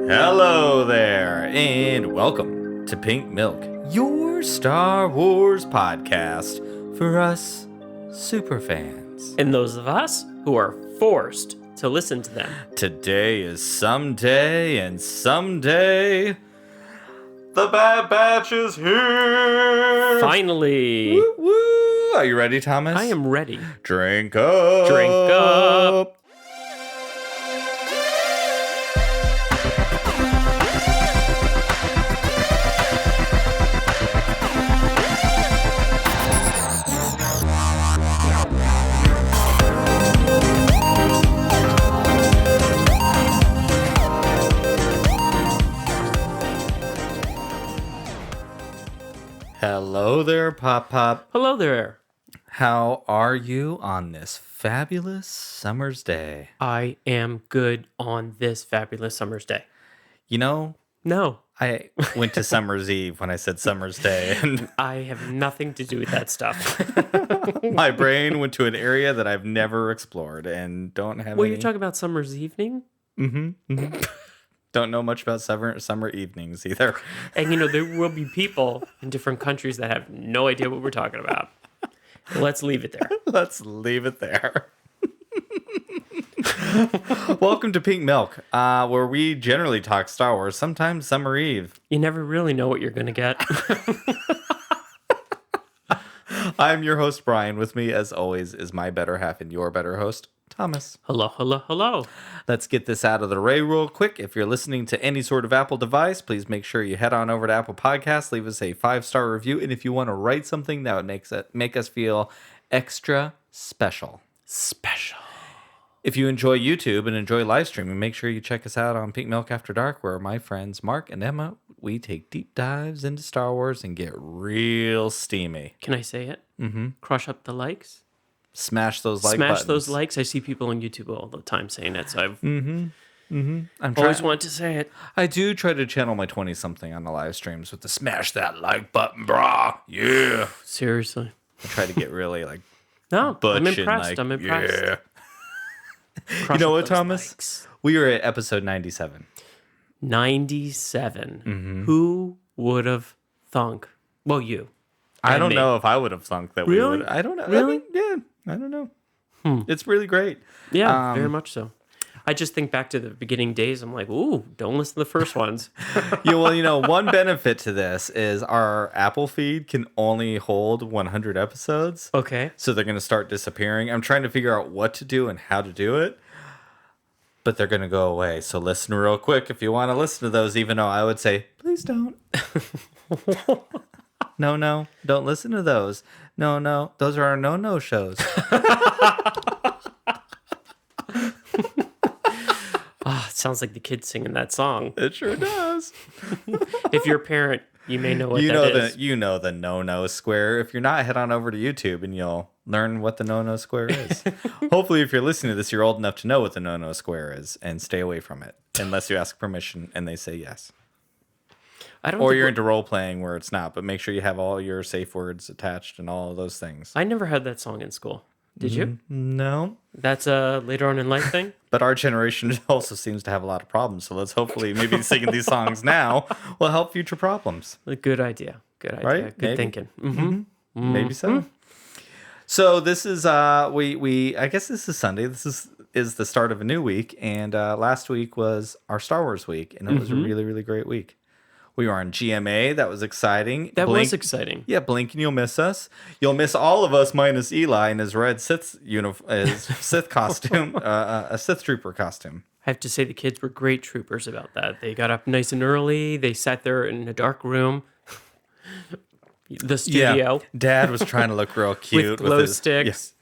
Hello there, and welcome to Pink Milk, your Star Wars podcast for us superfans. And those of us who are forced to listen to them. Today is someday, and someday the Bad Batch is here! Finally! Woo, woo. Are you ready, Thomas? I am ready. Drink up! Drink up! Hello there, Pop Pop. Hello there. How are you on this fabulous summer's day? I am good on this fabulous summer's day. You know, No, I went to Summer's Eve when I said Summer's Day, and I have nothing to do with that stuff. my brain went to an area that I've never explored and don't have Well, any... you're talking about summer's evening? Don't know much about summer evenings either. And, you know, there will be people in different countries that have no idea what we're talking about. Let's leave it there. Let's leave it there. Welcome to Pink Milk, where we generally talk Star Wars, sometimes Summer Eve. You never really know what you're going to get. I'm your host, Brian. With me, as always, is my better half and your better host, Thomas. Hello, hello, hello. Let's get this out of the way real quick. If you're listening to any sort of Apple device, please make sure you head on over to Apple Podcasts, leave us a 5-star review, and if you want to write something that would make us feel extra special. Special. If you enjoy YouTube and enjoy live streaming, make sure you check us out on Pink Milk After Dark, where my friends Mark and Emma, we take deep dives into Star Wars and get real steamy. Can I say it? Mm-hmm. Crush up the likes. Smash those like buttons. Smash those likes. I see people on YouTube all the time saying it, so I've I'm always wanted to say it. I do try to channel my 20-something on the live streams with the smash that like button, brah. Yeah. Seriously. I try to get really like No, butch I'm and impressed. like, I'm impressed. yeah. Crush You know up what, those Thomas? likes. We are at episode 97. 97. Mm-hmm. Who would have thunk? Well, you. I And don't me. know if I would have thunk that Really? we would. I don't know. Really? I don't know. It's really great. Yeah, very much so. I just think back to the beginning days. I'm like, ooh, don't listen to the first ones. Yeah, well, one benefit to this is our Apple feed can only hold 100 episodes. Okay. So they're going to start disappearing. I'm trying to figure out what to do and how to do it. But they're going to go away. So listen real quick if you want to listen to those, even though I would say, please don't. No, don't listen to those. No, those are our no shows. It sounds like the kids singing that song. It sure does. If you're a parent, you may know what You know is. the no square. If you're not, head on over to YouTube and you'll learn what the no square is. Hopefully, if you're listening to this, you're old enough to know what the no square is and stay away from it unless you ask permission and they say yes. I don't Or think you're into role playing where it's not, but make sure you have all your safe words attached and all of those things. I never had that song in school. Did you? No. That's a later on in life thing? But our generation also seems to have a lot of problems. So let's hopefully maybe singing these songs now will help future problems. A good idea. Good idea. Right? Good Maybe. thinking. Mm-hmm. Maybe so. So this is I guess this is Sunday. This is the start of a new week, and last week was our Star Wars week, and it was a really, really great week. We were on GMA. That was exciting. That was exciting. Yeah, blink and you'll miss us. You'll miss all of us minus Eli in his red Sith Sith costume, a Sith trooper costume. I have to say the kids were great troopers about that. They got up nice and early. They sat there in a dark room. The studio. Yeah, Dad was trying to look real cute with glow his sticks.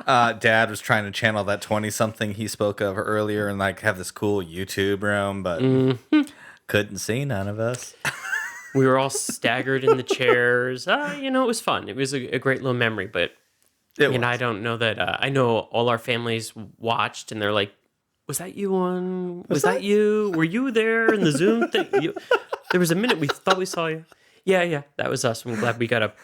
Yeah. Dad was trying to channel that 20-something he spoke of earlier and like have this cool YouTube room, but couldn't see none of us. We were all staggered in the chairs. It was fun. It was a great little memory, but I don't know that. I know all our families watched, and they're like, "Was that you on? Was that you? Were you there in the Zoom thing?" There was a minute we thought we saw you. Yeah, that was us. I'm glad we got up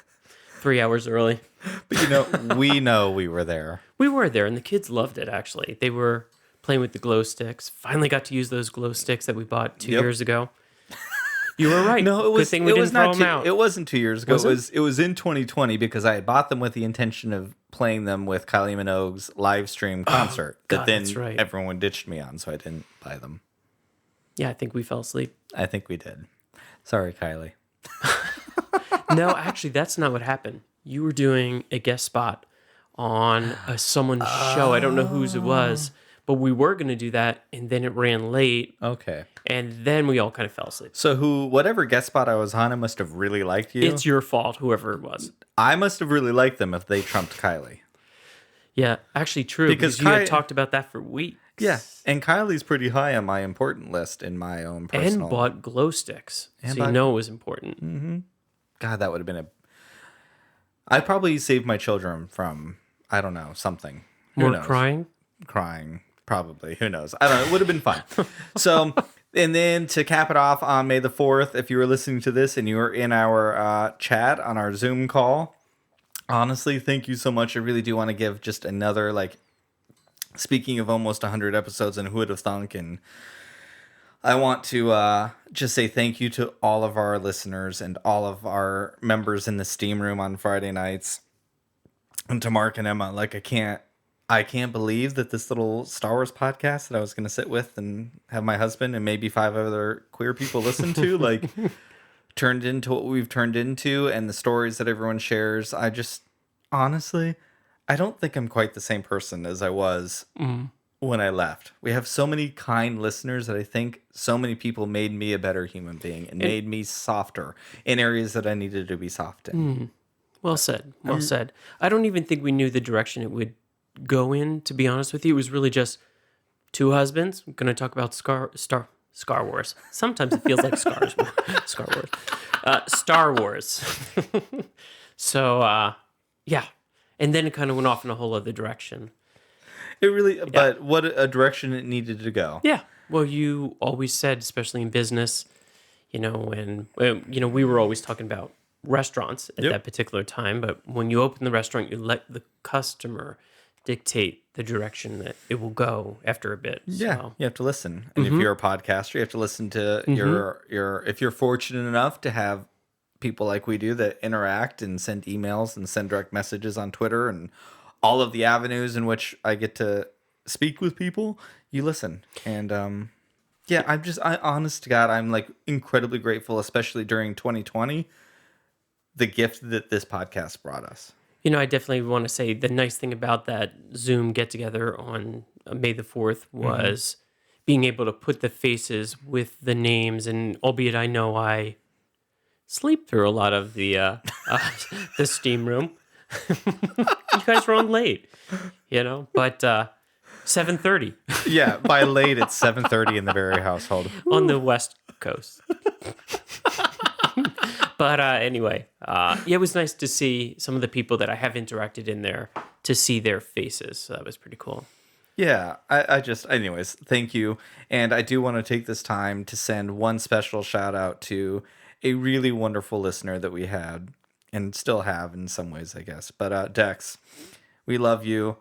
3 hours early. But we know we were there. We were there, and the kids loved it. Actually, they were playing with the glow sticks. Finally got to use those glow sticks that we bought 2 Yep. years ago. You were right. No, it was. Good thing we it didn't was throw not. them out. It wasn't 2 years ago. Was it? It was in 2020 because I had bought them with the intention of playing them with Kylie Minogue's live stream concert. God, that then that's right. everyone ditched me on, so I didn't buy them. Yeah, I think we fell asleep. I think we did. Sorry, Kylie. No, actually, that's not what happened. You were doing a guest spot on someone's show. I don't know whose it was, but we were going to do that, and then it ran late, Okay. and then we all kind of fell asleep. So whatever guest spot I was on, I must have really liked you. It's your fault, whoever it was. I must have really liked them if they trumped Kylie. Yeah, actually true, Because because you had talked about that for weeks. Yeah, and Kylie's pretty high on my important list in my own personal. And bought glow sticks, so bought- you know it was important. God, that would have been a. I'd probably save my children from, I don't know, something. Who More knows? crying? Probably. Who knows? I don't know. It would have been fun. So, and then to cap it off on May the 4th, if you were listening to this and you were in our chat on our Zoom call, honestly, thank you so much. I really do want to give just another, speaking of almost 100 episodes and who would have thunk, and I want to just say thank you to all of our listeners and all of our members in the Steam Room on Friday nights, and to Mark and Emma. I can't believe that this little Star Wars podcast that I was going to sit with and have my husband and maybe 5 other queer people listen to, turned into what we've turned into, and the stories that everyone shares. I just, honestly, I don't think I'm quite the same person as I was when I left. We have so many kind listeners that I think so many people made me a better human being and made me softer in areas that I needed to be soft in. Well said. Well said. I don't even think we knew the direction it would go in, to be honest with you. It was really just 2 husbands. I'm going to talk about Star Wars. Sometimes it feels like Star Wars. Star Wars. So, yeah. And then it kind of went off in a whole other direction. It really, but what a direction it needed to go. Yeah. Well, you always said, especially in business, when we were always talking about restaurants at that particular time, but when you open the restaurant, you let the customer dictate the direction that it will go after a bit. Yeah, So. you have to listen. And if you're a podcaster, you have to listen to your if you're fortunate enough to have people like we do that interact and send emails and send direct messages on Twitter and all of the avenues in which I get to speak with people, you listen. And I honest to God, I'm incredibly grateful, especially during 2020, the gift that this podcast brought us. I definitely want to say the nice thing about that Zoom get together on May the 4th was being able to put the faces with the names. And albeit I know I sleep through a lot of the steam room, you guys were on late, but 7:30. Yeah, by late it's 7:30 in the Berry household on the West Coast. But anyway, it was nice to see some of the people that I have interacted in there, to see their faces. So that was pretty cool. Yeah, anyways, thank you. And I do want to take this time to send one special shout out to a really wonderful listener that we had and still have in some ways, I guess. But Dex, we love you.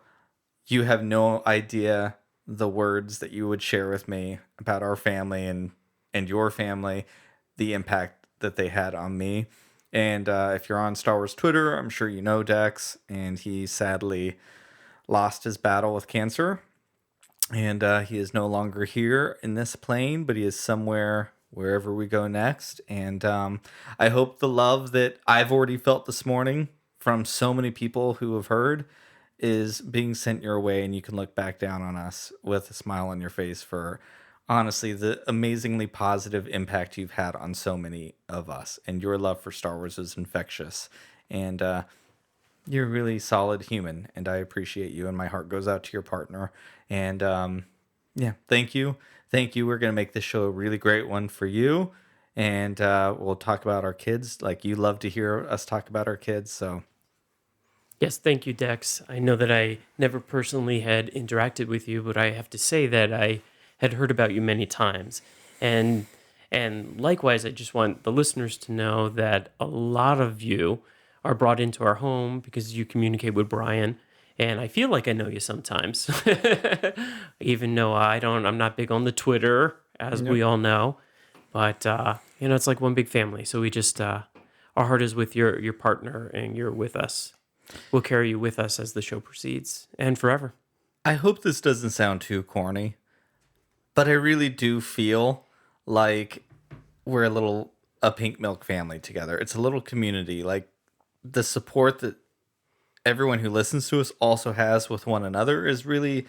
You have no idea the words that you would share with me about our family and your family, the impact that they had on me. And if you're on Star Wars Twitter, I'm sure you know Dex, and he sadly lost his battle with cancer, and he is no longer here in this plane, but he is somewhere wherever we go next. And I hope the love that I've already felt this morning from so many people who have heard is being sent your way, and you can look back down on us with a smile on your face for honestly the amazingly positive impact you've had on so many of us. And your love for Star Wars is infectious, and you're a really solid human, and I appreciate you, and my heart goes out to your partner. And thank you. We're gonna make this show a really great one for you, and we'll talk about our kids like you love to hear us talk about our kids. So yes, thank you, Dex. I know that I never personally had interacted with you, but I have to say that I had heard about you many times. And likewise, I just want the listeners to know that a lot of you are brought into our home because you communicate with Brian, And I feel like I know you sometimes, even though I'm not big on the Twitter, as we all know. But, it's like one big family. So we just, our heart is with your partner, and you're with us. We'll carry you with us as the show proceeds and forever. I hope this doesn't sound too corny, but I really do feel like we're a pink milk family together. It's a little community. Like, the support that everyone who listens to us also has with one another is really...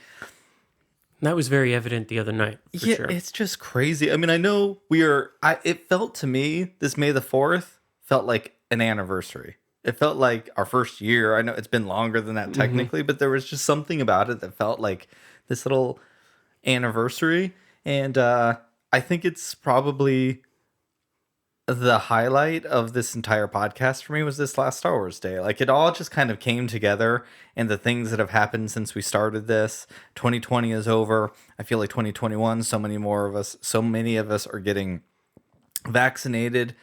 That was very evident the other night, for sure. It's just crazy. I mean, I know it felt to me, this May the 4th felt like an anniversary. It felt like our first year. I know it's been longer than that technically, but there was just something about it that felt like this little anniversary. And I think it's probably the highlight of this entire podcast for me was this last Star Wars Day. Like, it all just kind of came together, and the things that have happened since we started this. 2020 is over. I feel like 2021, so many of us are getting vaccinated,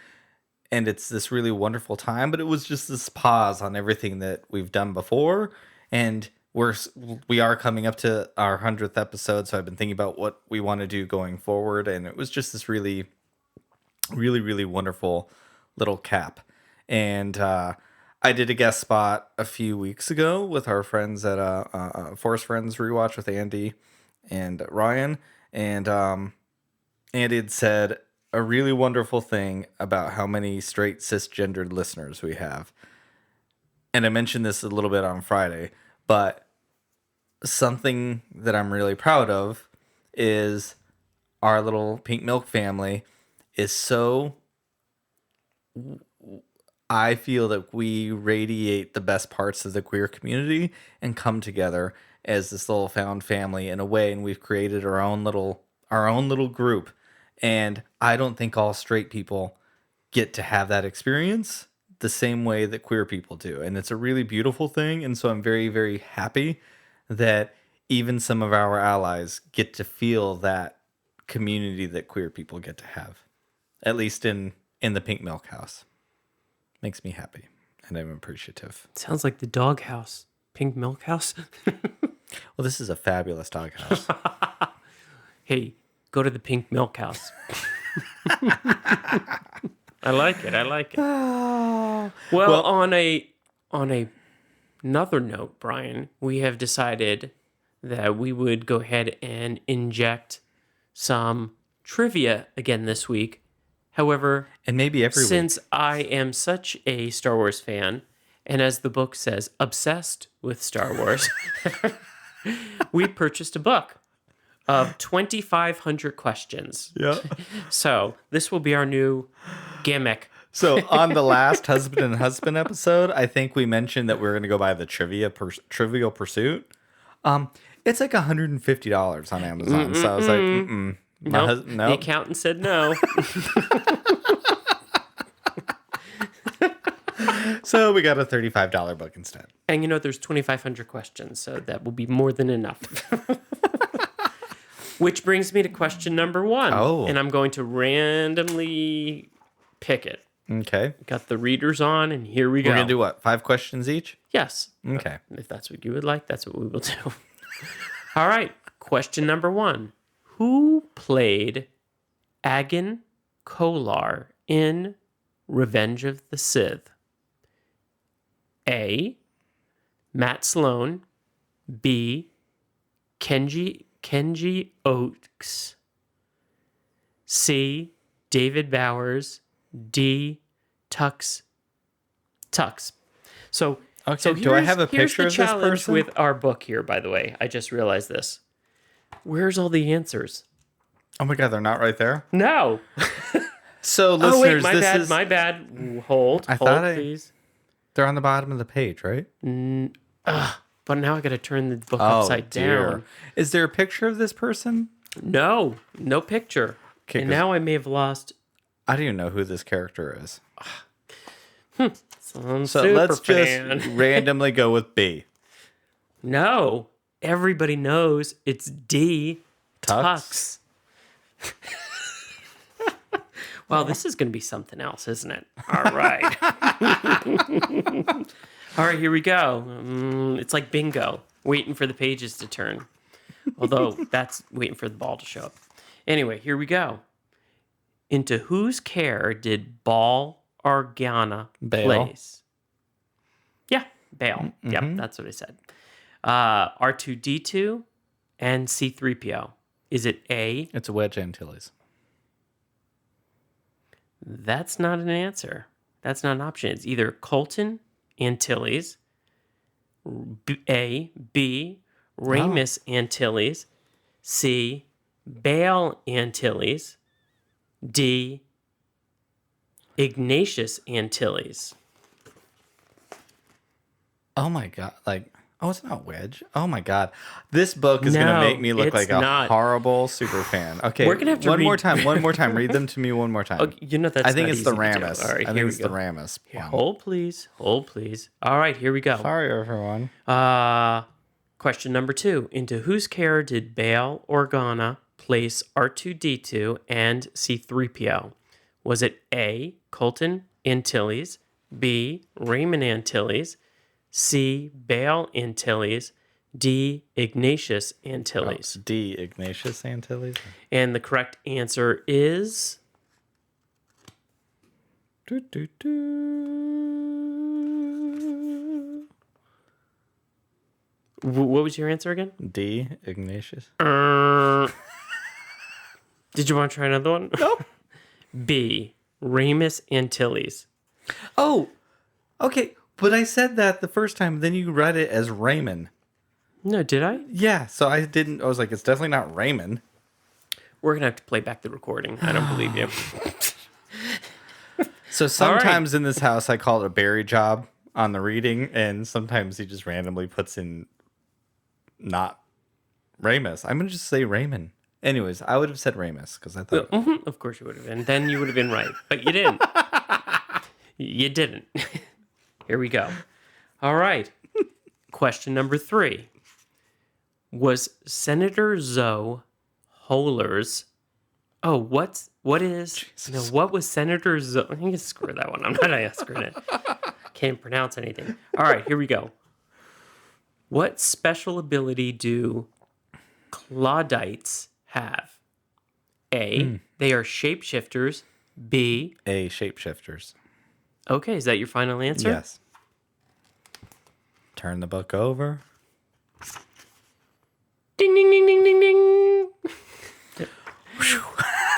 and it's this really wonderful time. But it was just this pause on everything that we've done before, and we are coming up to our 100th episode. So I've been thinking about what we want to do going forward, and it was just this really, really, really wonderful little cap. And I did a guest spot a few weeks ago with our friends at Force Friends Rewatch with Andy and Ryan, and Andy had said a really wonderful thing about how many straight cisgendered listeners we have. And I mentioned this a little bit on Friday, but something that I'm really proud of is our little pink milk family is so... I feel that we radiate the best parts of the queer community and come together as this little found family in a way, and we've created our own little group. And I don't think all straight people get to have that experience the same way that queer people do. And it's a really beautiful thing. And so I'm very, very happy that even some of our allies get to feel that community that queer people get to have, at least in the Pink Milk House. Makes me happy, and I'm appreciative. Sounds like the dog house. Pink Milk House? Well, this is a fabulous dog house. Hey, go to the Pink Milk House. I like it. Well, on another note, Brian, we have decided that we would go ahead and inject some trivia again this week. However, and maybe every since week. I am such a Star Wars fan, and as the book says, obsessed with Star Wars, we purchased a book of 2,500 questions. Yeah. So this will be our new gimmick. So on the last Husband and Husband episode, I think we mentioned that we were going to go buy the Trivial Pursuit. It's like $150 on Amazon. So I was like, Nope. The accountant said no. So we got a $35 book instead. And there's 2,500 questions, so that will be more than enough. Which brings me to question number 1. Oh. And I'm going to randomly pick it. Okay. Got the readers on, and here we go. We're going to do what? 5 questions each? Yes. Okay. If that's what you would like, that's what we will do. All right. Question number 1. Who played Agan Kolar in Revenge of the Sith? A. Matt Sloan. B. Kenji Oaks. C. David Bowers. D. Tux. So, okay. So do I have a picture of this person? With our book here, by the way. I just realized this. Where's all the answers? Oh my God, they're not right there? No. So, listeners, my bad. Hold, please. They're on the bottom of the page, right? But now I got to turn the book upside down. Is there a picture of this person? No picture. Okay, and now I may have lost. I don't even know who this character is. So let's just randomly go with B. No, everybody knows it's D. Tux. Wow, this is going to be something else, isn't it? All right. All right, here we go. It's like bingo, waiting for the pages to turn. Although that's waiting for the ball to show up. Anyway, here we go. Into whose care did Ball Organa Bail. place? Yeah, Bail. Yep, that's what I said. R2D2 and C3PO. Is it A? It's a Wedge Antilles. That's not an answer. That's not an option. It's either Colton Antilles, A, B, Ramus Antilles, C, Bale Antilles, D, Ignatius Antilles. Oh my god! It's not Wedge. Oh my god, this book is gonna make me look like a horrible super fan. Okay, we're gonna have to one more time. Read them to me one more time. Okay, that's I think not it's the easy to do. Ramus. All right, I think it's the Ramus. Hold please. All right, here we go. Sorry, everyone. Question number 2. Into whose care did Bail Organa place R2D2 and C3PO? Was it A, Colton Antilles, B, Raymond Antilles, C, Bale Antilles, D, Ignatius Antilles? D, Ignatius Antilles. And the correct answer is... What was your answer again? D, Ignatius. Did you want to try another one? Nope. B, Ramus Antilles. Oh, okay. But I said that the first time, then you read it as Raymond. No, did I? Yeah, so I was like, it's definitely not Raymond. We're going to have to play back the recording. I don't believe you. So sometimes in this house, I call it a Barry job on the reading, and sometimes he just randomly puts in not Ramus. I'm going to just say Raymond. Anyways, I would have said Ramus because I thought... Of course you would have been. Then you would have been right. But you didn't. You didn't. Here we go. All right. Question number 3. Was Senator Zoe Holler's... what was Senator Zoe... I'm going to screw that one. I'm not asking it. Can't pronounce anything. All right, here we go. What special ability do Claudites have? A, they are shapeshifters. B, A, shapeshifters. Okay, is that your final answer? Yes. Turn the book over. Ding, ding, ding, ding, ding, ding.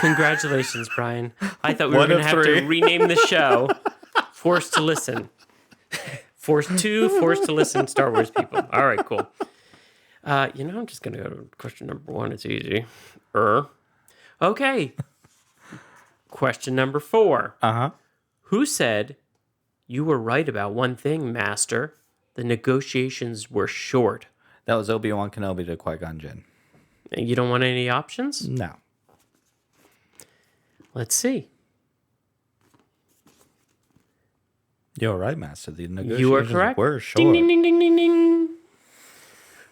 Congratulations, Brian. I thought we were going to have to rename the show Forced to Listen. Forced to Listen Star Wars people. All right, cool. I'm just going to go to question number 1. It's easy. Okay. Question number 4. Uh-huh. Who said, "You were right about one thing, Master. The negotiations were short"? That was Obi-Wan Kenobi to Qui-Gon Jinn. You don't want any options? No. Let's see. You're right, Master. The negotiations You are correct. were short. Ding, ding, ding, ding, ding, ding.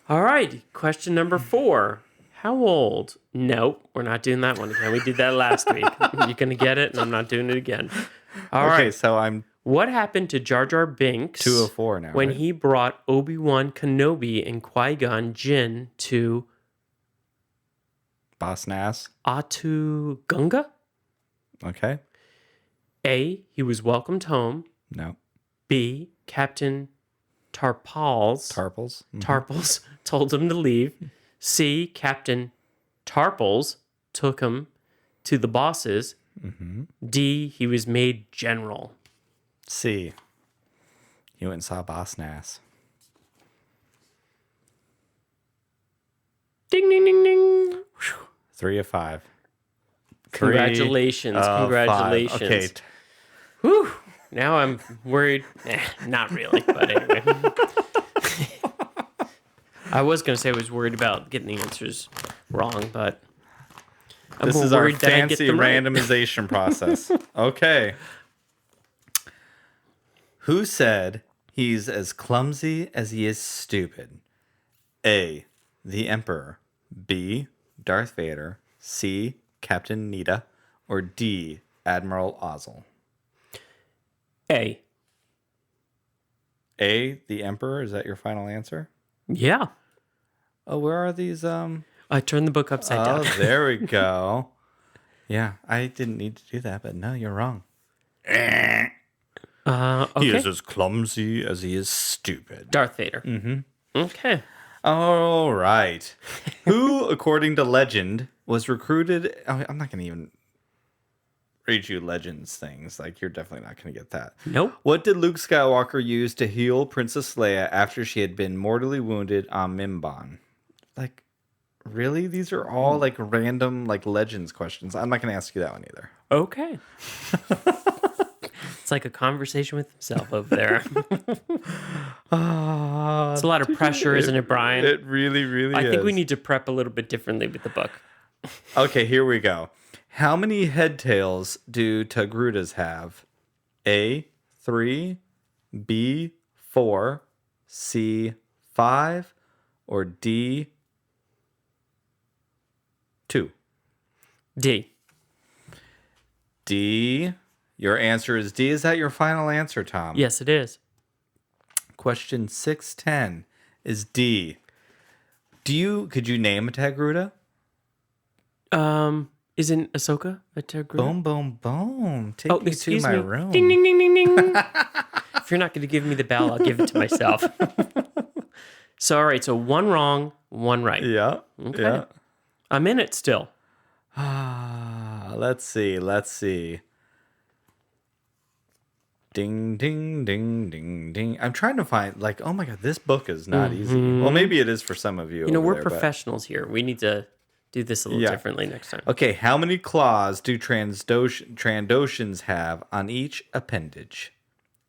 All right. Question number 4. How old? Nope, we're not doing that one again. We did that last week. You're going to get it, and I'm not doing it again. All right. Okay, so I'm... What happened to Jar Jar Binks 204 now, when right? he brought Obi-Wan Kenobi and Qui-Gon Jinn to Boss Nass. Atu Gunga? Okay. A, he was welcomed home. No. B, Captain Tarpals told him to leave. C, Captain Tarpals took him to the bosses. D, he was made general. C, he went and saw Boss Nass. Ding, ding, ding, ding. 3 of 5. Congratulations. 3 of 5. Congratulations. Okay. Whew. Now I'm worried. Not really, but anyway. I was going to say I was worried about getting the answers wrong, but this is our fancy randomization process. Okay. Who said he's as clumsy as he is stupid? A, the Emperor. B, Darth Vader. C, Captain Nita. Or D, Admiral Ozzel. A. A, the Emperor. Is that your final answer? Yeah. Oh, where are these? I turned the book upside down. Oh, there we go. Yeah, I didn't need to do that, but no, you're wrong. Okay. He is as clumsy as he is stupid. Darth Vader. Mm-hmm. Okay. All right. Who, according to legend, was recruited? Oh, I'm not going to even read you legends things. Like, you're definitely not going to get that. Nope. What did Luke Skywalker use to heal Princess Leia after she had been mortally wounded on Mimban? Like, really? These are all like random like legends questions. I'm not going to ask you that one either. Okay. It's like a conversation with himself over there. It's a lot of pressure, isn't it, Brian? It really, really is. I think we need to prep a little bit differently with the book. Okay, here we go. How many head tails do Togrutas have? A, 3, B, 4, C, 5, or D, 2? D. D. Your answer is D. Is that your final answer, Tom? Yes, it is. Question 610 is D. Could you name a Togruta? Isn't Ahsoka a Togruta? Boom, boom, boom. Take me to my room. Ding, ding, ding, ding, ding. If you're not going to give me the bell, I'll give it to myself. So, all right. So, one wrong, one right. Yeah. Okay. Yeah. I'm in it still. Let's see. Ding, ding, ding, ding, ding. I'm trying to find, like, oh my God, this book is not easy. Well, maybe it is for some of you. We're professionals here. We need to do this a little differently next time. Okay, how many claws do Trandoshans have on each appendage?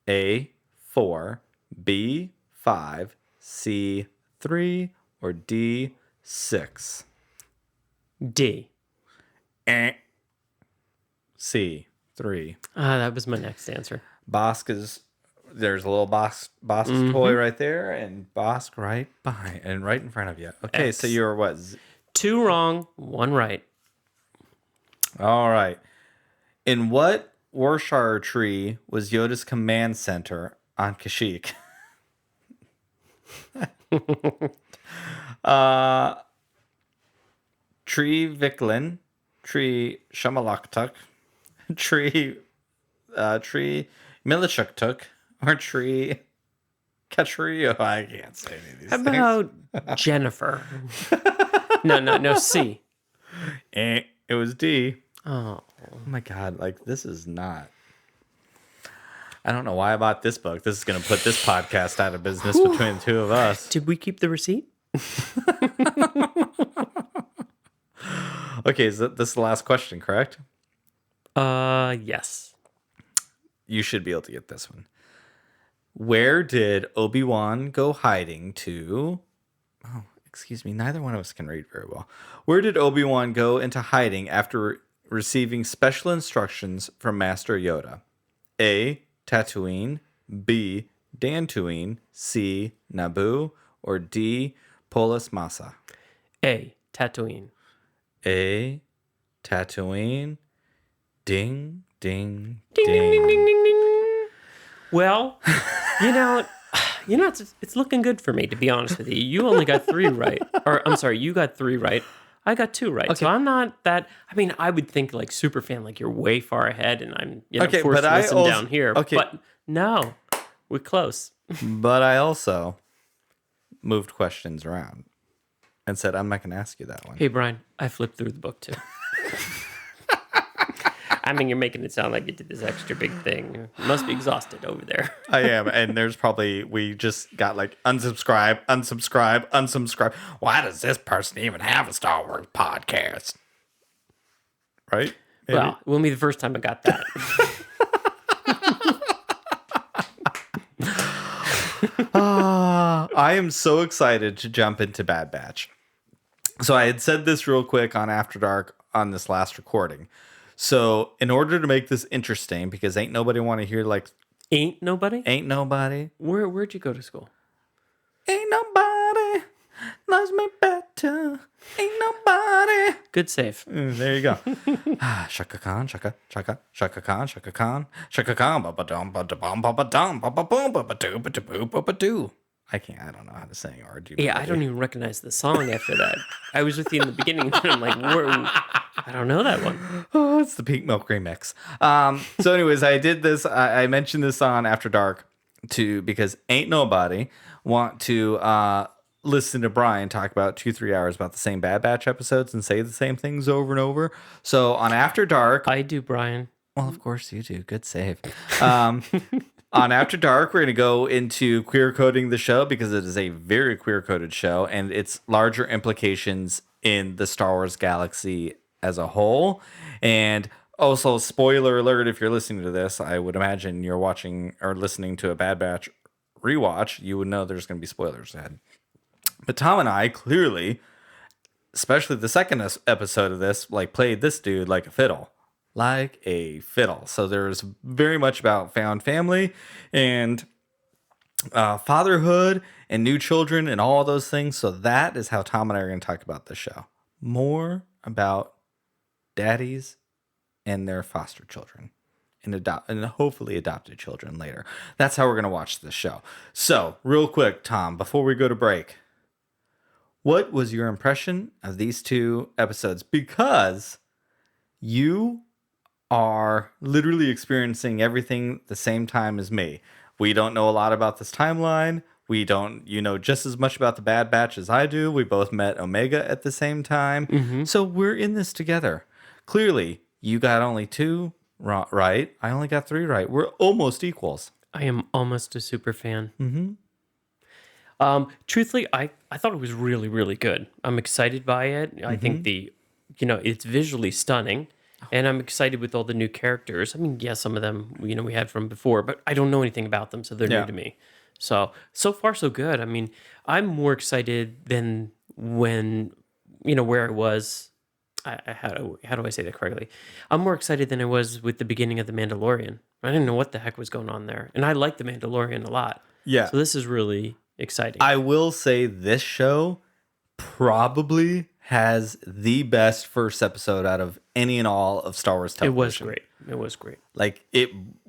A, 4, B, 5, C, 3, or D, 6? D. C, 3. That was my next answer. There's a little Bosk toy right there, and Bosk right behind and right in front of you. Okay, so you're what? 2 wrong, 1 right. All right. In what Warshar tree was Yoda's command center on Kashyyyk? Tree Viklin, Tree Shamalaktuk, Tree Milishuktuk, or Tree Katrio. I can't say any of these How things. about Jennifer? No, C. It was D. Oh my God, like this is not. I don't know why I bought this book. This is going to put this podcast out of business between the two of us. Did we keep the receipt? Okay, is this the last question, correct? Yes. You should be able to get this one. Where did Obi-Wan go hiding to? Oh, excuse me. Neither one of us can read very well. Where did Obi-Wan go into hiding after receiving special instructions from Master Yoda? A, Tatooine. B, Dantooine. C, Naboo. Or D, Polis Massa? A, Tatooine. A, Tatooine. Ding, ding, Ding, ding. ding, ding, ding, ding, ding. Well, it's looking good for me, to be honest with you. You only got 3 right. Or, I'm sorry, you got 3 right. I got 2 right. Okay. So I'm not that, I would think like super fan, like you're way far ahead and I'm forced to listen down here. Okay. But no, we're close. But I also moved questions around and said, I'm not going to ask you that one. Hey, Brian, I flipped through the book too. You're making it sound like you did this extra big thing. You must be exhausted over there. I am. And there's probably, we just got like unsubscribe. Why does this person even have a Star Wars podcast? Right? Maybe? Well, it won't be the first time I got that. I am so excited to jump into Bad Batch. So I had said this real quick on After Dark on this last recording. So in order to make this interesting, because ain't nobody want to hear like... Ain't nobody? Ain't nobody. Where'd you go to school? Ain't nobody loves me better. Ain't nobody. Good save. There you go. Shaka Khan, Shaka Khan, Shaka Khan, Shaka Khan, ba dum ba dum ba dum ba boom ba doo ba doo ba doo. I don't know how to sing RG. Yeah, I don't even recognize the song after that. I was with you in the beginning, and I'm like, I don't know that one. Oh, it's the Pink Milk remix. So anyways, I did this. I mentioned this on After Dark because ain't nobody want to listen to Brian talk about 2-3 hours about the same Bad Batch episodes and say the same things over and over. So on After Dark, I do, Brian. well, of course you do. Good save. On After Dark, we're going to go into queer coding the show because it is a very queer coded show and its larger implications in the Star Wars galaxy as a whole. And also, spoiler alert, if you're listening to this, I would imagine you're watching or listening to a Bad Batch rewatch, you would know there's going to be spoilers ahead. But Tom and I clearly, especially the second episode of this, like played this dude like a fiddle. Like a fiddle. So there's very much about found family and fatherhood and new children and all those things. So that is how Tom and I are going to talk about this show. More about daddies and their foster children and hopefully adopted children later. That's how we're going to watch this show. So real quick, Tom, before we go to break, what was your impression of these 2 episodes? Because you are literally experiencing everything the same time as me. We don't know a lot about this timeline. You know just as much about the Bad Batch as I do. We both met Omega at the same time. Mm-hmm. So we're in this together. Clearly, you got only 2 right. I only got 3 right. We're almost equals. I am almost a super fan. Mm-hmm. Truthfully, I thought it was really, really good. I'm excited by it. Mm-hmm. I think it's visually stunning. And I'm excited with all the new characters. I mean, yeah, some of them, we had from before, but I don't know anything about them, so they're new to me. So far, so good. I mean, I'm more excited than when, where I was. How do I say that correctly? I'm more excited than I was with the beginning of The Mandalorian. I didn't know what the heck was going on there. And I like The Mandalorian a lot. Yeah. So this is really exciting. I will say this show probably has the best first episode out of any and all of Star Wars television. It was great. Like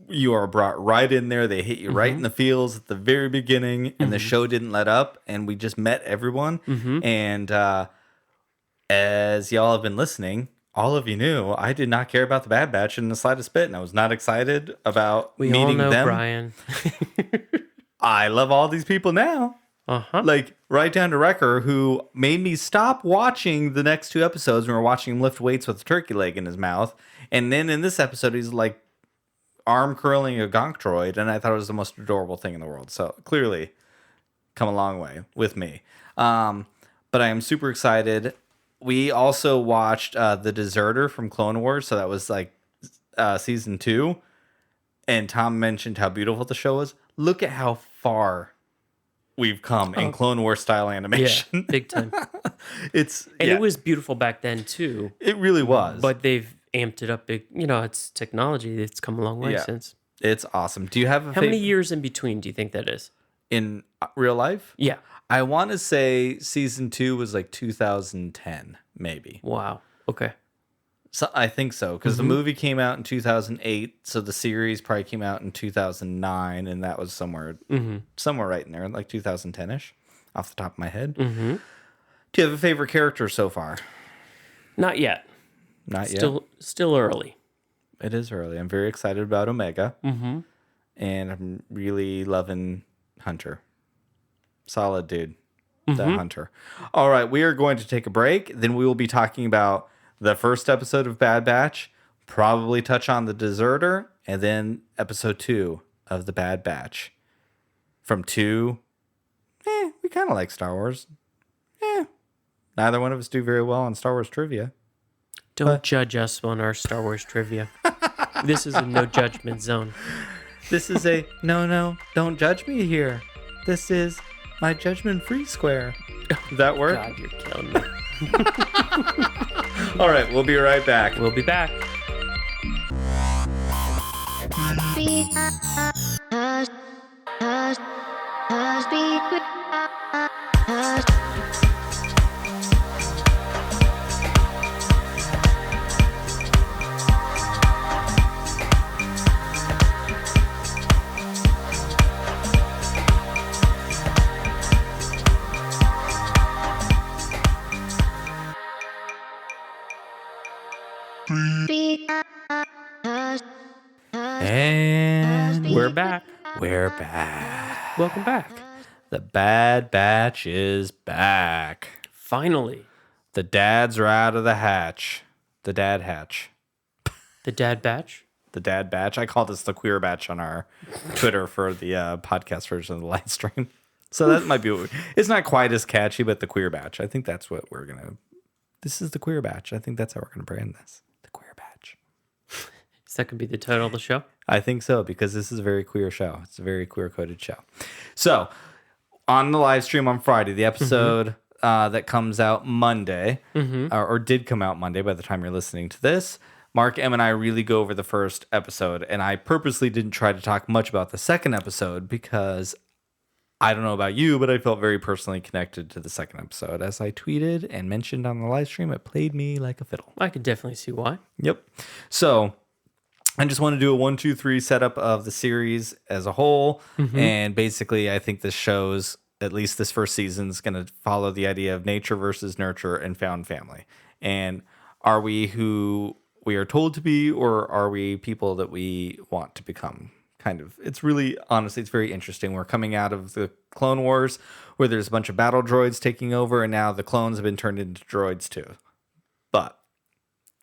you are brought right in there. They hit you right in the feels at the very beginning, and the show didn't let up, and we just met everyone. And as y'all have been listening, all of you knew I did not care about the Bad Batch in the slightest bit, and I was not excited about meeting them. Brian. I love all these people now. Like right down to Wrecker, who made me stop watching the next 2 episodes when we were watching him lift weights with a turkey leg in his mouth. And then in this episode, he's like arm curling a gonk droid, and I thought it was the most adorable thing in the world. So clearly come a long way with me. But I am super excited. We also watched The Deserter from Clone Wars. So that was like season 2. And Tom mentioned how beautiful the show was. Look at how far we've come in Clone Wars style animation. Yeah, big time. It was beautiful back then too. It really was. But they've amped it up big. It's technology. It's come a long way since. It's awesome. Do you have how many years in between do you think that is? In real life? Yeah. I want to say season 2 was like 2010, maybe. Wow. Okay. So I think so, because the movie came out in 2008, so the series probably came out in 2009, and that was somewhere right in there, like 2010-ish, off the top of my head. Do you have a favorite character so far? Not yet. Not yet? Still early. It is early. I'm very excited about Omega, and I'm really loving Hunter. Solid dude, that Hunter. All right, we are going to take a break. Then we will be talking about the first episode of Bad Batch, probably touch on The Deserter, and then episode 2 of The Bad Batch. From 2, we kind of like Star Wars. Neither one of us do very well on Star Wars trivia. Don't judge us on our Star Wars trivia. This is a no judgment zone. This is a no, don't judge me here. This is my judgment-free square. Does that work? God, you're killing me. All right, we'll be right back. We'll be back. And We're back. we're back. Welcome back. The Bad Batch is back. Finally. The dads are out of the hatch. The dad hatch. The dad batch? The dad batch. I call this the queer batch on our Twitter for the podcast version of the live stream. So that might be, it's not quite as catchy, but the queer batch. I think that's what we're going to, this is the queer batch. I think that's how we're going to brand this. The queer batch. Is that going to be the title of the show? I think so, because this is a very queer show. It's a very queer coded show. So on the live stream on Friday, the episode that comes out Monday, or did come out Monday by the time you're listening to this, Mark, Em, and I really go over the first episode, and I purposely didn't try to talk much about the second episode because I don't know about you, but I felt very personally connected to the second episode. As I tweeted and mentioned on the live stream, it played me like a fiddle. I could definitely see why. Yep. So I just want to do a 1, 2, 3 setup of the series as a whole. And basically, I think this shows, at least this first season, is going to follow the idea of nature versus nurture and found family. And are we who we are told to be, or are we people that we want to become? Kind of. It's really, honestly, it's very interesting. We're coming out of the Clone Wars where there's a bunch of battle droids taking over, and now the clones have been turned into droids too. But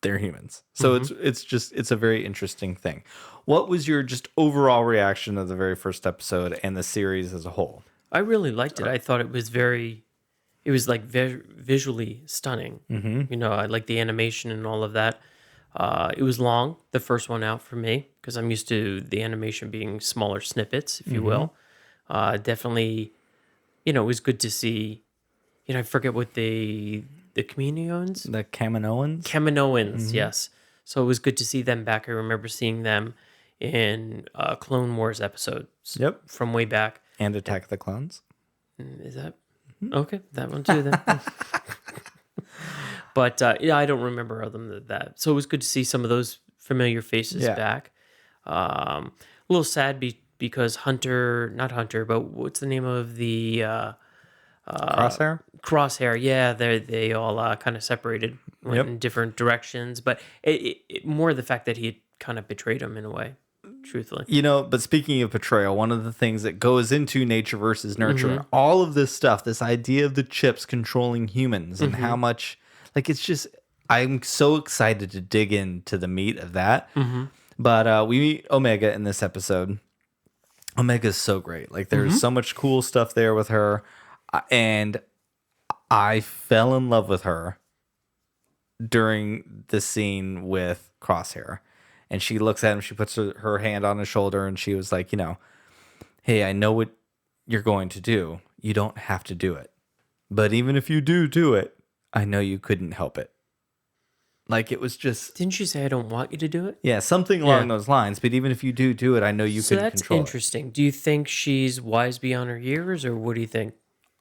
they're humans. So it's a very interesting thing. What was your just overall reaction of the very first episode and the series as a whole? I really liked it. I thought it was like visually stunning. You know, I like the animation and all of that. It was long, the first one out for me, because I'm used to the animation being smaller snippets, if you will. Definitely, you know, it was good to see, you know, I forget what the Kaminoans? The Kaminoans? Kaminoans, yes. So it was good to see them back. I remember seeing them in Clone Wars episodes from way back. And Attack of the Clones? Is that? Okay, that one too then. But yeah, I don't remember other than that. So it was good to see some of those familiar faces back. A little sad because not Hunter, but what's the name of the Crosshair? Crosshair, yeah, they all kind of separated, went in different directions. But it more the fact that he had kind of betrayed him in a way, truthfully. You know, but speaking of betrayal, one of the things that goes into nature versus nurture, all of this stuff, this idea of the chips controlling humans and how much, like, it's just, I'm so excited to dig into the meat of that. But we meet Omega in this episode. Omega is so great. Like, there's so much cool stuff there with her. And I fell in love with her during the scene with Crosshair. And she looks at him, she puts her hand on his shoulder, and she was like, you know, hey, I know what you're going to do. You don't have to do it. But even if you do it, I know you couldn't help it. Like, it was just... Didn't she say, I don't want you to do it? Yeah, something along those lines. But even if you do it, I know you couldn't control it. So that's interesting. Do you think she's wise beyond her years, or what do you think?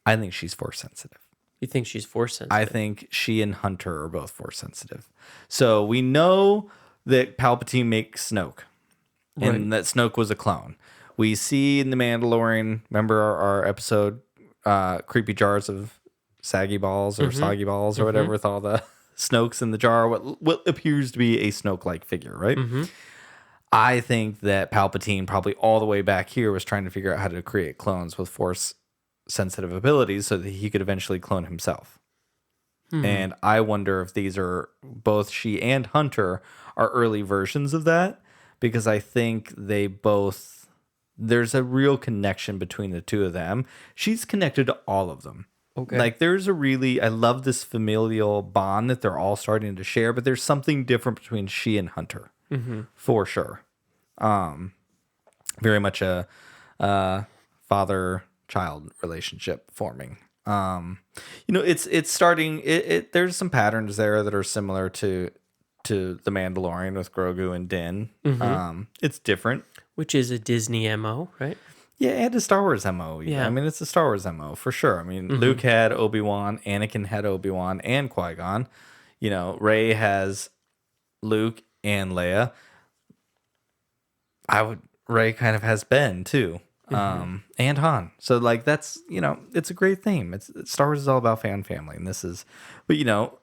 I think she's force sensitive. You think she's force sensitive? I think she and Hunter are both force sensitive. So we know that Palpatine makes Snoke, and that Snoke was a clone. We see in The Mandalorian, remember our episode, Creepy Jars of Saggy Balls or Soggy Balls or whatever, with all the Snokes in the jar, what appears to be a Snoke-like figure, right? I think that Palpatine, probably all the way back here, was trying to figure out how to create clones with force-sensitive abilities so that he could eventually clone himself. And I wonder if these are, both she and Hunter are early versions of that, because I think they both, there's a real connection between the two of them. She's connected to all of them. Okay. Like, there's a really, I love this familial bond that they're all starting to share, but there's something different between she and Hunter, for sure. Very much a father-child relationship forming. You know, it's starting, there's some patterns there that are similar to The Mandalorian with Grogu and Din. It's different. Which is a Disney MO, right? Yeah, and a Star Wars MO. Yeah. I mean, it's a Star Wars MO for sure. I mean, Luke had Obi-Wan, Anakin had Obi-Wan and Qui-Gon. You know, Rey has Luke and Leia. Rey kind of has Ben too. And Han. So, like, that's, you know, it's a great theme. Star Wars is all about fan family, and this is, but, you know,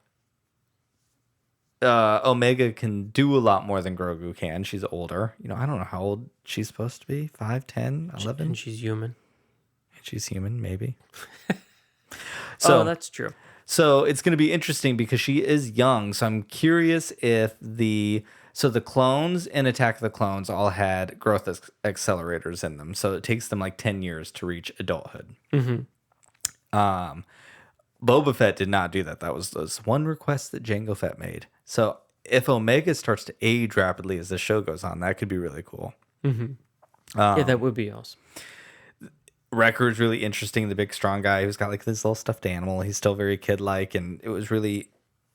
Omega can do a lot more than Grogu can. She's older. I don't know how old she's supposed to be. 5, 10, 11? And she's human. And she's human, maybe. So that's true. So it's going to be interesting because she is young. So I'm curious if the clones in Attack of the Clones all had growth accelerators in them. So it takes them like 10 years to reach adulthood. Boba Fett did not do that. That was one request that Jango Fett made. So if Omega starts to age rapidly as the show goes on, that could be really cool. Yeah, that would be awesome. Wrecker's really interesting. The big strong guy who's got like this little stuffed animal. He's still very kid-like, and it was really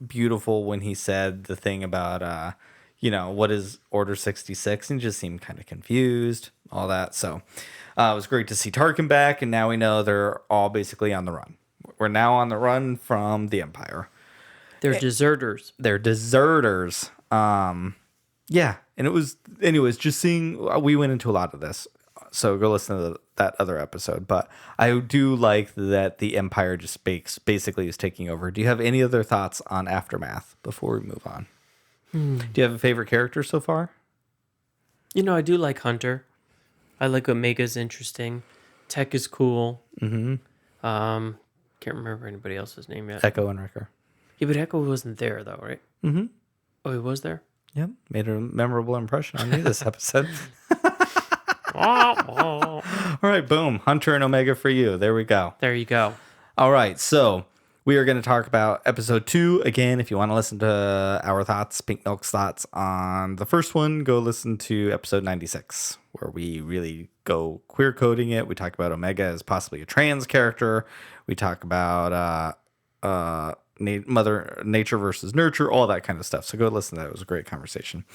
beautiful when he said the thing about, what is Order 66, and he just seemed kind of confused, all that. So it was great to see Tarkin back, and now we know they're all basically on the run. We're now on the run from the Empire. They're deserters. They're deserters. Yeah, and it was, anyways, just seeing, we went into a lot of this, so go listen to that other episode. But I do like that the Empire just basically is taking over. Do you have any other thoughts on Aftermath before we move on? Do you have a favorite character so far? I do like Hunter. I like Omega's interesting. Tech is cool. Can't remember anybody else's name yet. Echo and Wrecker. Yeah, but Echo wasn't there though, right? Oh, he was there? Yep. Made a memorable impression on me this episode. All right, boom. Hunter and Omega for you. There we go. There you go. All right, so we are going to talk about episode 2. Again, if you want to listen to our thoughts, Pink Milk's thoughts on the first one, go listen to episode 96, where we really go queer coding it. We talk about Omega as possibly a trans character. We talk about mother nature versus nurture, all that kind of stuff. So go listen to that. It was a great conversation.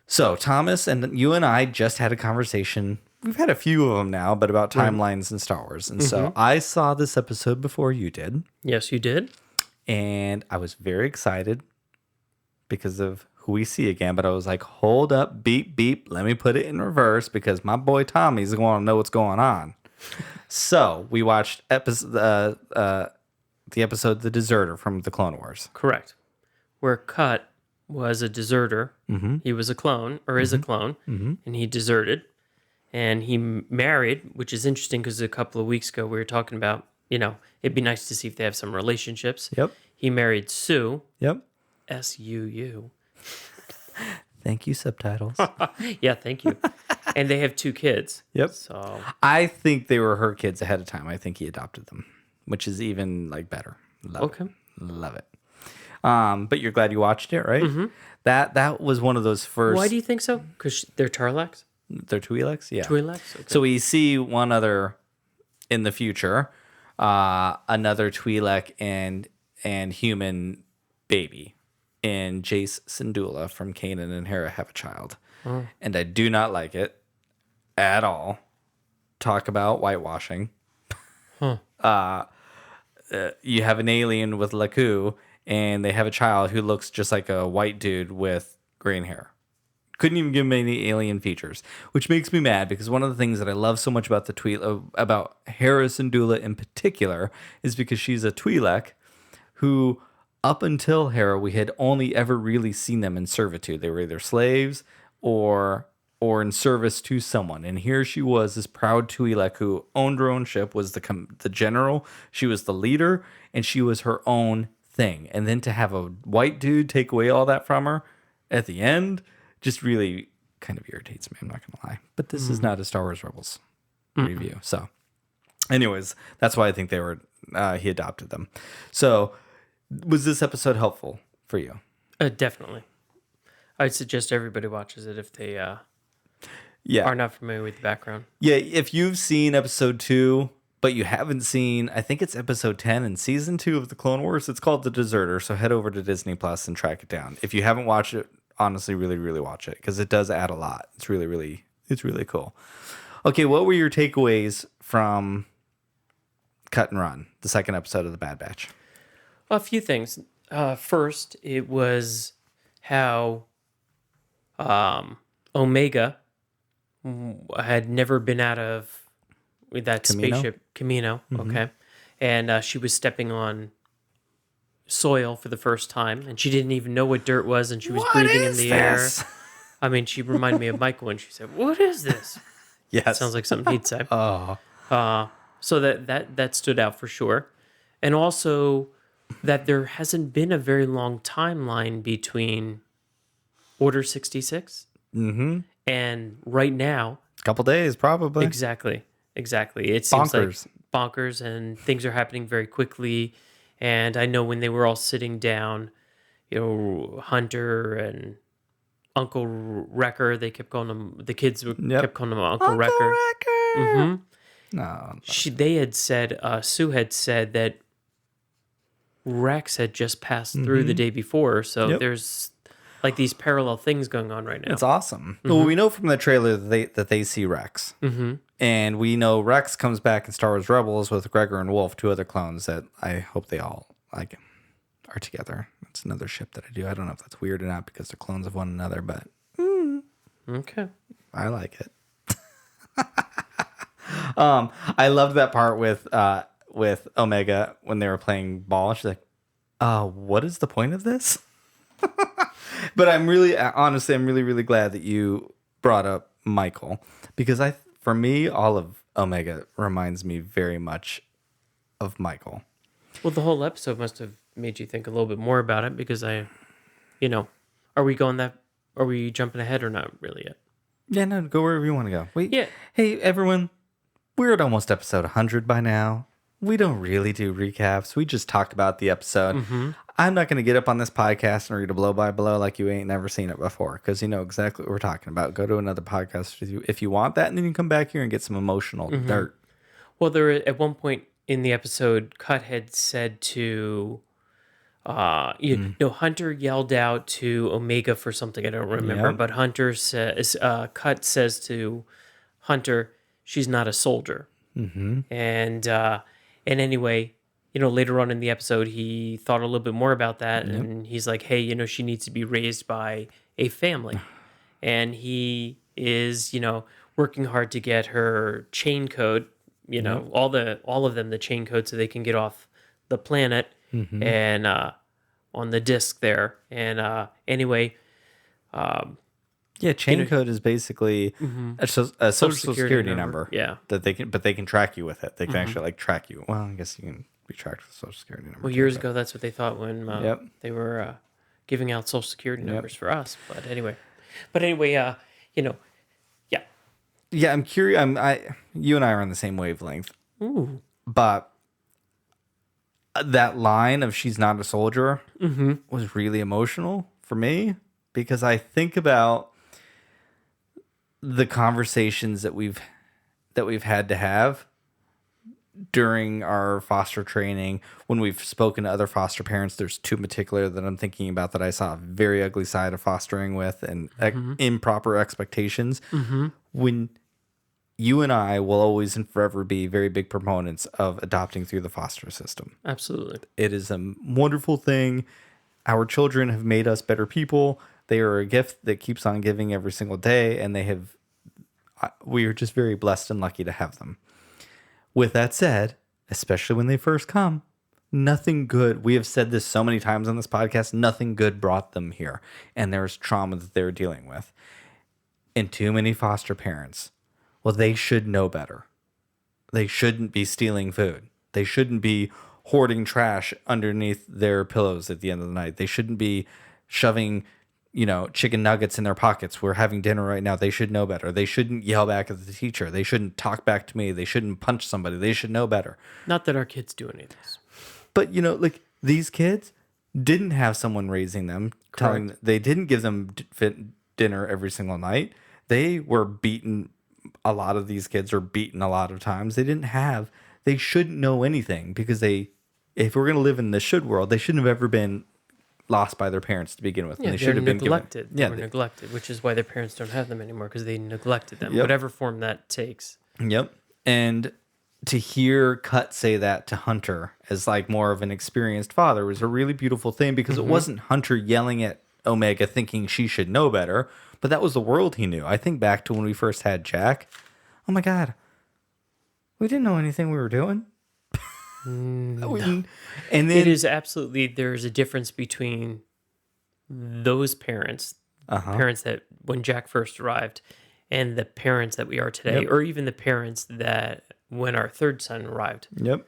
So Thomas and you and I just had a conversation. We've had a few of them now, but about timelines in Star Wars. And so I saw this episode before you did. Yes, you did. And I was very excited because of who we see again. But I was like, hold up, beep, beep. Let me put it in reverse because my boy Tommy's going to know what's going on. So we watched the episode The Deserter from the Clone Wars. Correct. Where Cut was a deserter. He was a clone, or is a clone, and he deserted. And he married, which is interesting because a couple of weeks ago we were talking about, it'd be nice to see if they have some relationships. Yep. He married Sue. Yep. S-U-U. Thank you, subtitles. Yeah, thank you. And they have 2 kids. Yep. So I think they were her kids ahead of time. I think he adopted them, which is even better. Okay. Love it. But you're glad you watched it, right? That was one of those first. Why do you think so? Because they're Tarlacs? They're Twi'leks? Yeah. Twi'leks? Okay. So we see one other in the future, another Twi'lek and human baby. And Jace Syndulla from Kanan and Hera have a child. And I do not like it at all. Talk about whitewashing. You have an alien with Laku, and they have a child who looks just like a white dude with green hair. Couldn't even give him any alien features, which makes me mad because one of the things that I love so much about about Hera Syndulla in particular is because she's a Twi'lek who, up until Hera, we had only ever really seen them in servitude. They were either slaves or in service to someone. And here she was, this proud Twi'lek who owned her own ship, was the general. She was the leader, and she was her own thing. And then to have a white dude take away all that from her at the end just really kind of irritates me. I'm not going to lie. But this is not a Star Wars Rebels review. So anyways, that's why I think he adopted them. So was this episode helpful for you? Definitely. I'd suggest everybody watches it if they are not familiar with the background. Yeah, if you've seen episode 2, but you haven't seen, I think it's episode 10 in season 2 of the Clone Wars. It's called The Deserter, so head over to Disney Plus and track it down. If you haven't watched it, honestly, really, really watch it because it does add a lot. It's really, really, it's really cool. Okay, what were your takeaways from Cut and Run, the second episode of The Bad Batch? Well, a few things. First, it was how Omega had never been out of that Camino? spaceship, Camino, okay? And she was stepping on soil for the first time, and she didn't even know what dirt was, and she was What breathing in is the this? air. I mean, she reminded me of Michael when she said, "What is this?" Yes. Sounds like something he'd say. Oh. So that stood out for sure, and also that there hasn't been a very long timeline between Order 66 and right now. A couple days, probably. Exactly. It seems Bonkers. like bonkers, and things are happening very quickly. And I know when they were all sitting down, Hunter and Uncle Wrecker, they kept calling him, the kids kept calling him Uncle Wrecker. Mm-hmm. No. They had said, Sue had said that Rex had just passed through the day before. So there's like these parallel things going on right now. It's awesome. Well, we know from the trailer that they see Rex. And we know Rex comes back in Star Wars Rebels with Gregor and Wolf, 2 other clones that I hope they all like are together. It's another ship that I do. I don't know if that's weird or not because they're clones of one another, but Okay. I like it. I loved that part with Omega when they were playing ball. She's like, what is the point of this? But I'm really glad that you brought up Michael, because for me, all of Omega reminds me very much of Michael. Well, the whole episode must have made you think a little bit more about it, because are we jumping ahead or not really yet? Yeah, no, go wherever you want to go. Yeah. Hey, everyone, we're at almost episode 100 by now. We don't really do recaps. We just talk about the episode. I'm not going to get up on this podcast and read a blow by blow like you ain't never seen it before, because you know exactly what we're talking about. Go to another podcast if you want that, and then you can come back here and get some emotional dirt. Well, at one point in the episode, Cut had said to, Hunter yelled out to Omega for something I don't remember, but Hunter says, Cut says to Hunter, she's not a soldier. And anyway, later on in the episode, he thought a little bit more about that, and he's like, hey, she needs to be raised by a family. And he is, working hard to get her chain code, all of them, the chain code, so they can get off the planet and on the disc there. And anyway, chain code is basically a social security number. Yeah, that they can track you with it. They can actually track you. Well, I guess you can be tracked with a social security number. Well, years ago, that's what they thought when they were giving out social security numbers for us. But anyway, yeah. I'm curious. You and I are on the same wavelength. Ooh. But that line of "she's not a soldier" was really emotional for me, because I think about the conversations that we've had to have during our foster training, when we've spoken to other foster parents. There's 2 in particular that I'm thinking about that I saw a very ugly side of fostering with, and improper expectations. When you and I will always and forever be very big proponents of adopting through the foster system. Absolutely. It is a wonderful thing. Our children have made us better people. They are a gift that keeps on giving every single day, and we are just very blessed and lucky to have them. With that said, especially when they first come, nothing good, we have said this so many times on this podcast, nothing good brought them here, and there's trauma that they're dealing with. And too many foster parents, well, they should know better. They shouldn't be stealing food. They shouldn't be hoarding trash underneath their pillows at the end of the night. They shouldn't be shoving, chicken nuggets in their pockets. We're having dinner right now. They should know better. They shouldn't yell back at the teacher. They shouldn't talk back to me. They shouldn't punch somebody. They should know better. Not that our kids do any of this. But, these kids didn't have someone raising them, telling them, they didn't give them dinner every single night. They were beaten. A lot of these kids are beaten a lot of times. They shouldn't know anything, because if we're going to live in the should world, they shouldn't have ever been lost by their parents to begin with. Yeah, and they should have been neglected. They were neglected, which is why their parents don't have them anymore, because they neglected them, whatever form that takes. Yep. And to hear Cut say that to Hunter as more of an experienced father was a really beautiful thing, because it wasn't Hunter yelling at Omega thinking she should know better, but that was the world he knew. I think back to when we first had Jack. Oh my God. We didn't know anything we were doing. No. And then It is absolutely, there's a difference between those parents, parents that when Jack first arrived, and the parents that we are today, Yep. or even the parents that when our third son arrived. Yep.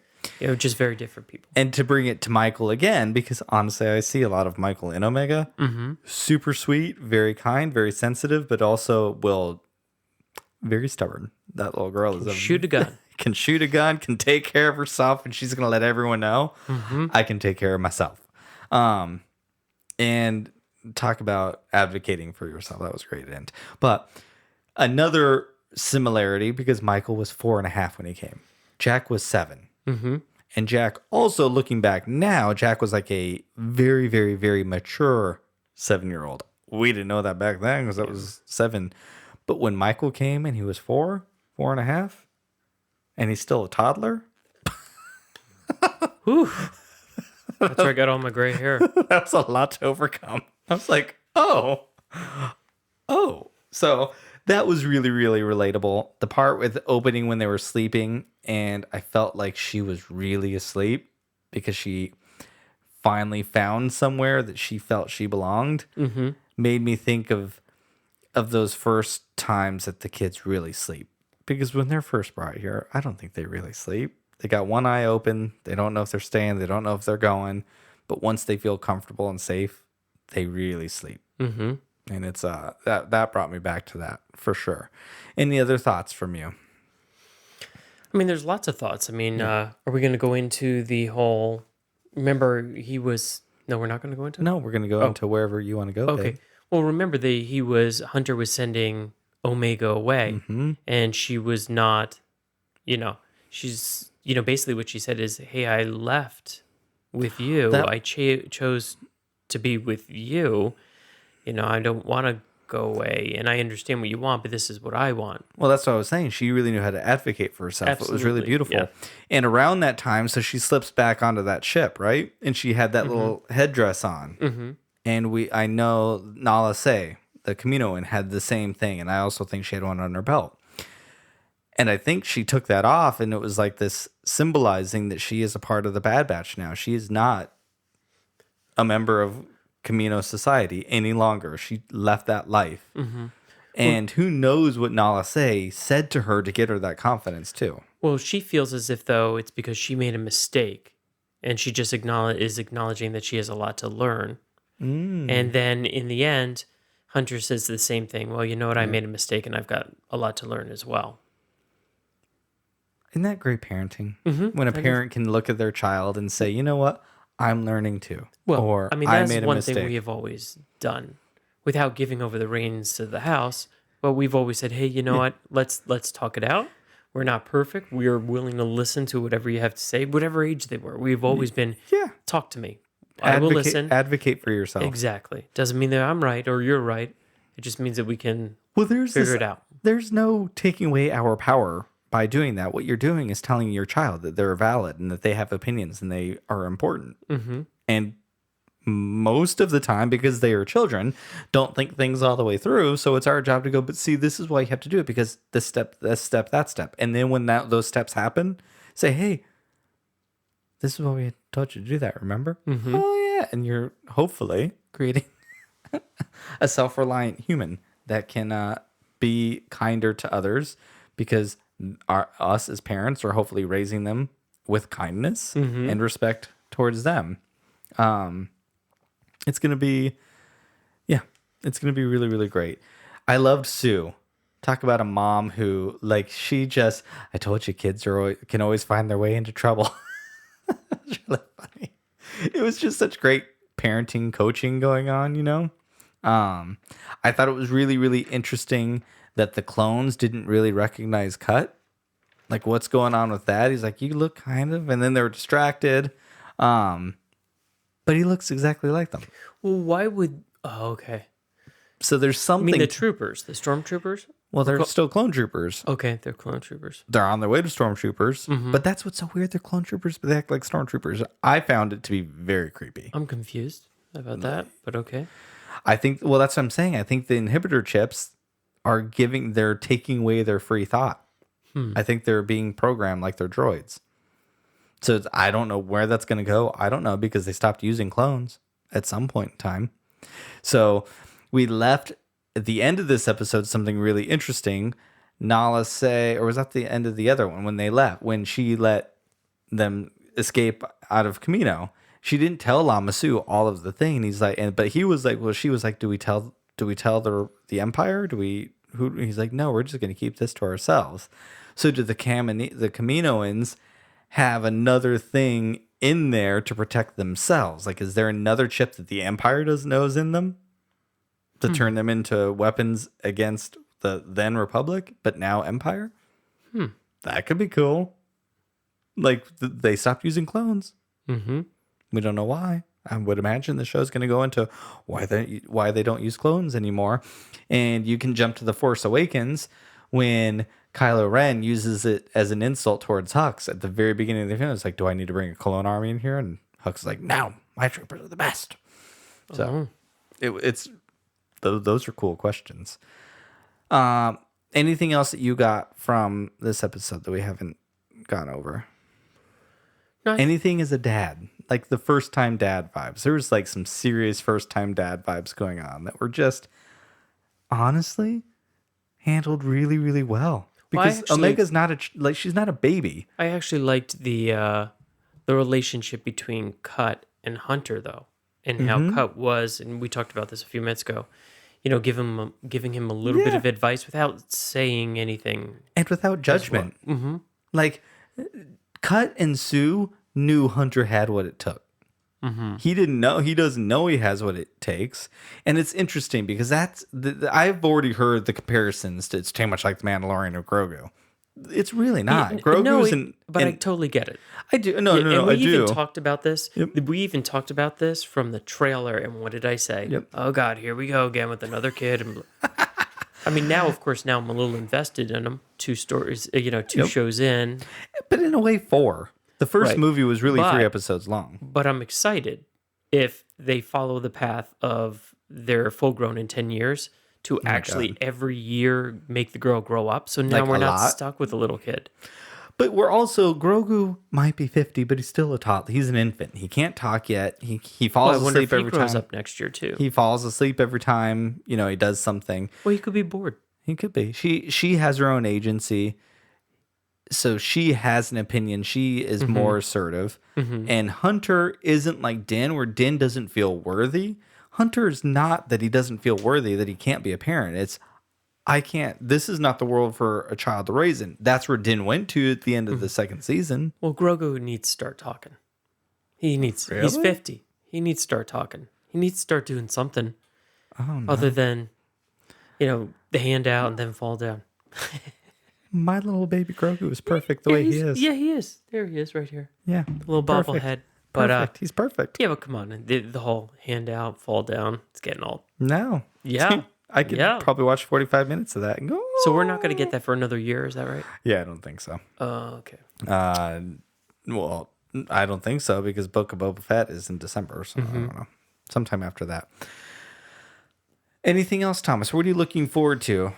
Just very different people. And to bring it to Michael again, because honestly, I see a lot of Michael in Omega. Mm-hmm. Super sweet, very kind, very sensitive, but also very stubborn. That little girl is Shoot a gun. Can shoot a gun, can take care of herself, and she's gonna let everyone know I can take care of myself. And talk about advocating for yourself. That was great end. But another similarity, because Michael was 4.5 when he came. Jack was 7. Mm-hmm. And Jack, also looking back now, Jack was like a very, very, very mature 7-year-old. We didn't know that back then because that was 7. But when Michael came and he was 4.5, and he's still a toddler. Whew. That's where I got all my gray hair. That was a lot to overcome. I was like, oh. So that was really, really relatable. The part with opening when they were sleeping, and I felt like she was really asleep because she finally found somewhere that she felt she belonged, made me think of those first times that the kids really sleep. Because when they're first brought here, I don't think they really sleep. They got one eye open. They don't know if they're staying. They don't know if they're going. But once they feel comfortable and safe, they really sleep. Mm-hmm. And it's that brought me back to that for sure. Any other thoughts from you? I mean, there's lots of thoughts. I mean, are we going to go into the whole? Remember, he was. No, we're not going to go into. No, we're going to go into wherever you want to go. Okay. Babe. Well, remember, Hunter was sending Omega away, and she was not. She's. Basically, what she said is, "Hey, I left with you. I chose to be with you. I don't want to go away, and I understand what you want, but this is what I want." Well, that's what I was saying. She really knew how to advocate for herself. Absolutely. It was really beautiful. Yeah. And around that time, so she slips back onto that ship, right? And she had that little headdress on. Mm-hmm. And I know Nala Se, the Kaminoan, had the same thing. And I also think she had one on her belt. And I think she took that off, and it was like this symbolizing that she is a part of the Bad Batch now. She is not a member of Camino society any longer. She left that life. Mm-hmm. And who knows what Nala Se said to her to get her that confidence too. Well, she feels as if, though, it's because she made a mistake, and she just is acknowledging that she has a lot to learn. And then in the end, Hunter says the same thing. Well, you know what? I made a mistake, and I've got a lot to learn as well. Isn't that great parenting? When a parent can look at their child and say, you know what? I'm learning too. Well, or I mean, I that's made a one mistake. thing we have always done without giving over the reins to the house. But we've always said, hey, you know what? Let's talk it out. We're not perfect. We are willing to listen to whatever you have to say, whatever age they were. We've always been, talk to me. I will listen. Advocate for yourself. Exactly. Doesn't mean that I'm right or you're right. It just means that we can figure it out. There's no taking away our power by doing that. What you're doing is telling your child that they're valid and that they have opinions and they are important. And most of the time, because they are children, don't think things all the way through. So it's our job to go, but see, this is why you have to do it, because this step, that step. And then when those steps happen, say, hey, this is why we taught you to do that, remember? Oh, yeah. And you're hopefully creating a self-reliant human that can be kinder to others, because us as parents are hopefully raising them with kindness and respect towards them. It's going to be really, really great. I loved Sue. Talk about a mom who, like, I told you kids can always find their way into trouble. It's really funny. It was just such great parenting coaching going on, I thought it was really, really interesting that the clones didn't really recognize Cut. Like, what's going on with that? He's like, you look kind of, and then they were distracted. But he looks exactly like them. Well, why would... Oh, okay. So there's something... I mean, the troopers, the stormtroopers? Well, they're still clone troopers. Okay, they're clone troopers. They're on their way to stormtroopers. But that's what's so weird. They're clone troopers, but they act like stormtroopers. I found it to be very creepy. I'm confused about that, but okay. I think... Well, that's what I'm saying. I think the inhibitor chips they're taking away their free thought. I think they're being programmed like they're droids. So I don't know where that's going to go. I don't know because they stopped using clones at some point in time. So we left at the end of this episode something really interesting. Nala say, or was that the end of the other one when they left, when she let them escape out of Camino? She didn't tell Lamasu all of the thing. And he's like, but he was like, well, she was like, do we tell the Empire? He's like, no, we're just going to keep this to ourselves. So do the Caminoans have another thing in there to protect themselves? Like, is there another chip that the Empire doesn't know is in them to turn them into weapons against the then Republic, but now Empire? That could be cool. Like, they stopped using clones. We don't know why. I would imagine the show's going to go into why they don't use clones anymore. And you can jump to The Force Awakens when Kylo Ren uses it as an insult towards Hux at the very beginning of the film. It's like, do I need to bring a clone army in here? And Hux is like, no, my troopers are the best. So those are cool questions. Anything else that you got from this episode that we haven't gone over? No, Anything as a dad, like the first time dad vibes. There was like some serious first time dad vibes going on that were just honestly handled really, really well. Because Omega's not she's not a baby. I actually liked the relationship between Cut and Hunter though, and how Cut was, and we talked about this a few minutes ago. You know, giving him a little bit of advice without saying anything and without judgment. Like, Cut and Sue knew Hunter had what it took. He didn't know. He doesn't know he has what it takes. And it's interesting because I've already heard the comparisons to it's too much like the Mandalorian or Grogu. It's really not. But I totally get it. I do. No, I do. We even talked about this. Yep. We even talked about this from the trailer. And what did I say? Yep. Oh, God, here we go again with another kid. And I mean, now, of course, I'm a little invested in them. 2 stories, two shows in. But in a way, 4. The first movie was really 3 episodes long. But I'm excited if they follow the path of they're full grown in 10 years to actually every year make the girl grow up. So now we're not stuck with a little kid. But we're also, Grogu might be 50, but he's still a toddler. He's an infant. He can't talk yet. He falls asleep every time. He grows up next year too. He falls asleep every time, he does something. Well, he could be bored. He could be. She has her own agency. So she has an opinion. She is more assertive. And Hunter isn't like Din, where Din doesn't feel worthy. Hunter is not that he doesn't feel worthy, that he can't be a parent. It's, I can't. This is not the world for a child to raise in. That's where Din went to at the end of the second season. Well, Grogu needs to start talking. He's 50. He needs to start talking. He needs to start doing something other than, the handout and then fall down. My little baby Grogu is perfect the way he is. Yeah, he is. There he is right here. Yeah. The little bobblehead. But perfect. He's perfect. Yeah, but come on. The whole handout, fall down, it's getting old. No. Yeah. I could probably watch 45 minutes of that and go. So we're not going to get that for another year, is that right? Yeah, I don't think so. Oh, okay. Well, I don't think so because Book of Boba Fett is in December, so I don't know. Sometime after that. Anything else, Thomas? What are you looking forward to?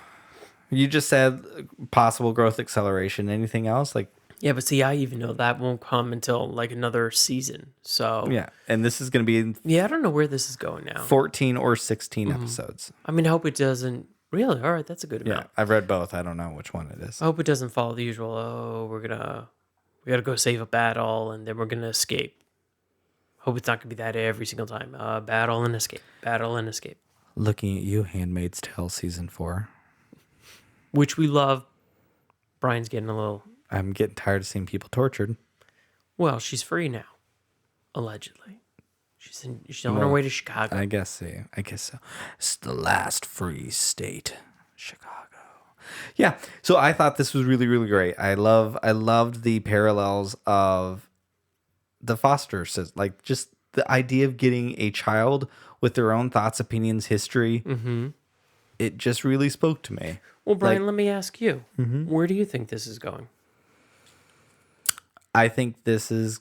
You just said possible growth acceleration. Anything else? Yeah, but see, I even know that won't come until another season. So yeah, and this is going to be I don't know where this is going now. 14 or 16 episodes. I mean, I hope it doesn't. Really? All right, that's a good amount. Yeah, I've read both. I don't know which one it is. I hope it doesn't follow the usual. Oh, we got to go save a battle, and then we're gonna escape. Hope it's not gonna be that every single time. Battle and escape. Battle and escape. Looking at you, Handmaid's Tale season 4, which we love. Brian's getting a little. I'm getting tired of seeing people tortured. Well, she's free now, allegedly. She's on her way to Chicago. I guess so. It's the last free state, Chicago. Yeah. So I thought this was really, really great. I loved the parallels of the foster system, like just the idea of getting a child with their own thoughts, opinions, history. Mm-hmm. It just really spoke to me. Well, Brian, let me ask you, where do you think this is going? I think this is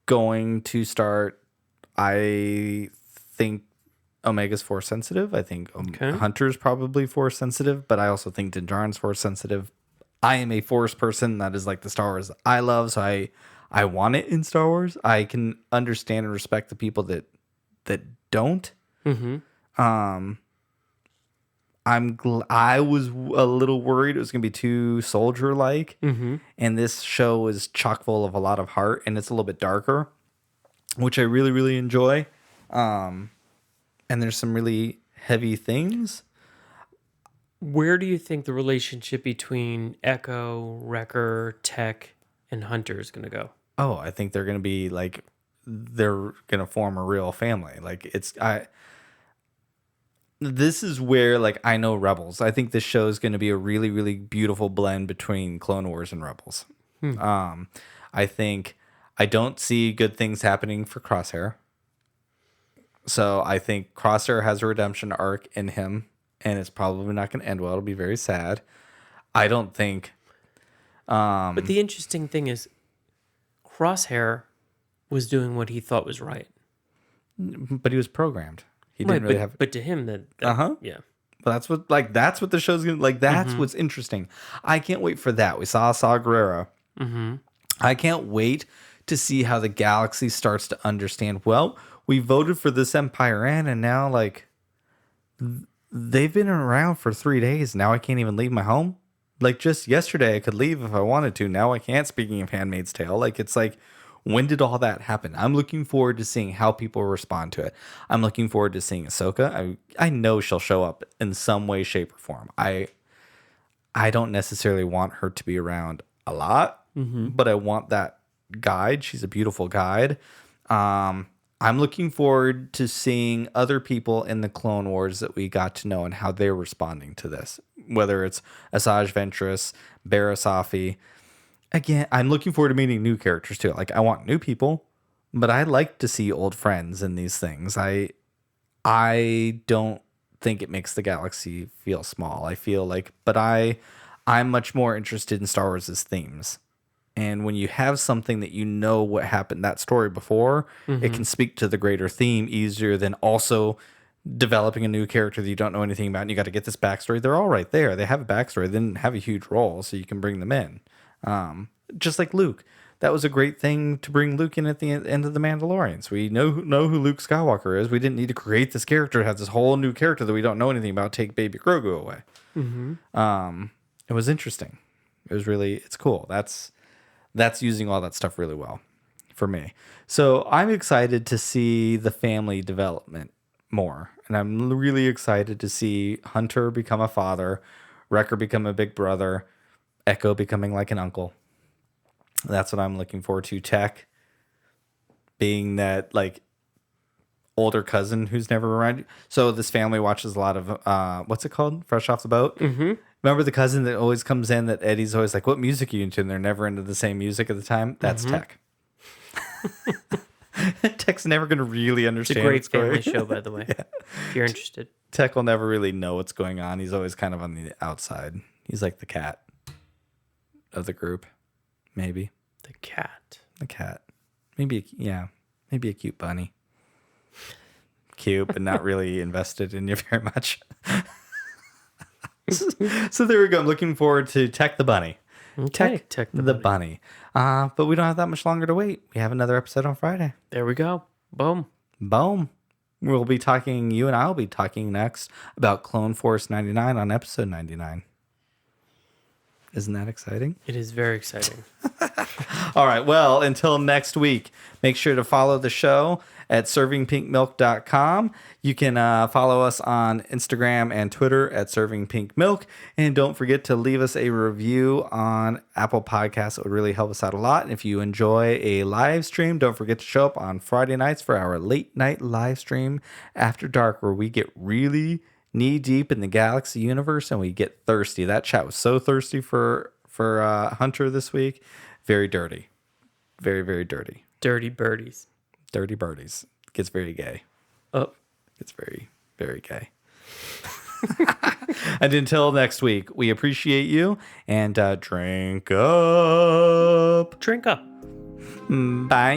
going to start. I think Omega's force sensitive. I think Hunter's probably force sensitive, but I also think Din Djarin's force sensitive. I am a force person. That is like the Star Wars I love, so I want it in Star Wars. I can understand and respect the people that don't. Um, I was a little worried it was going to be too soldier like, and this show is chock full of a lot of heart, and it's a little bit darker, which I really really enjoy. And there's some really heavy things. Where do you think the relationship between Echo, Wrecker, Tech, and Hunter is going to go? Oh, I think they're going to be like, they're going to form a real family. Like this is where, like, I know Rebels. I think this show is going to be a really, really beautiful blend between Clone Wars and Rebels. I think I don't see good things happening for Crosshair. So I think Crosshair has a redemption arc in him, and it's probably not going to end well. It'll be very sad. I don't think. But the interesting thing is, Crosshair was doing what he thought was right. But he was programmed. He Right, didn't really have. but to him, yeah. But that's what the show's gonna like. That's what's interesting. I can't wait for that. We saw Saw Gerrera. I can't wait to see how the galaxy starts to understand. Well, we voted for this empire in, and now like they've been around for 3 days. Now I can't even leave my home. Like just yesterday, I could leave if I wanted to. Now I can't. Speaking of Handmaid's Tale, like it's like, when did all that happen? I'm looking forward to seeing how people respond to it. I'm looking forward to seeing Ahsoka. I know she'll show up in some way, shape, or form. I don't necessarily want her to be around a lot, but I want that guide. She's a beautiful guide. I'm looking forward to seeing other people in the Clone Wars that we got to know and how they're responding to this. Whether it's Asajj Ventress, Barra Safi. Again, I'm looking forward to meeting new characters too. Like I want new people, but I like to see old friends in these things. I don't think it makes the galaxy feel small. I feel like, but I'm much more interested in Star Wars' themes. And when you have something that you know what happened, that story before, it can speak to the greater theme easier than also developing a new character that you don't know anything about. And you got to get this backstory. They're all right there. They have a backstory. They didn't have a huge role, so you can bring them in. Just like Luke. That was a great thing to bring Luke in at the end of The Mandalorians. We know who Luke Skywalker is. We didn't need to create this character, have this whole new character that we don't know anything about, take baby Grogu away. It was interesting. It's cool. That's using all that stuff really well for me. So I'm excited to see the family development more. And I'm really excited to see Hunter become a father, Wrecker become a big brother, Echo becoming like an uncle. That's what I'm looking forward to. Tech being that like older cousin who's never around you. So this family watches a lot of what's it called? Fresh Off the Boat. Remember the cousin that always comes in that Eddie's always like, what music are you into? And they're never into the same music at the time. That's Tech. Tech's never going to really understand. It's a great family show, by the way. If you're interested. Tech will never really know what's going on. He's always kind of on the outside. He's like the cat of the group. Maybe. The cat. Maybe a cute bunny. Cute, but not really invested in you very much. So there we go. I'm looking forward to Tech the bunny. Okay, Tech the bunny. But we don't have that much longer to wait. We have another episode on Friday. There we go. Boom. You and I will be talking next about Clone Force 99 on episode 99. Isn't that exciting? It is very exciting. All right. Well, until next week, make sure to follow the show at servingpinkmilk.com. You can follow us on Instagram and Twitter at servingpinkmilk. And don't forget to leave us a review on Apple Podcasts. It would really help us out a lot. And if you enjoy a live stream, don't forget to show up on Friday nights for our late night live stream after dark, where we get really knee deep in the galaxy universe and we get thirsty. That chat was so thirsty for Hunter this week. Very dirty. Very, very dirty. Dirty birdies. Dirty birdies. Gets very gay. Oh. It's very, very gay. And until next week, we appreciate you and drink up. Drink up. Bye.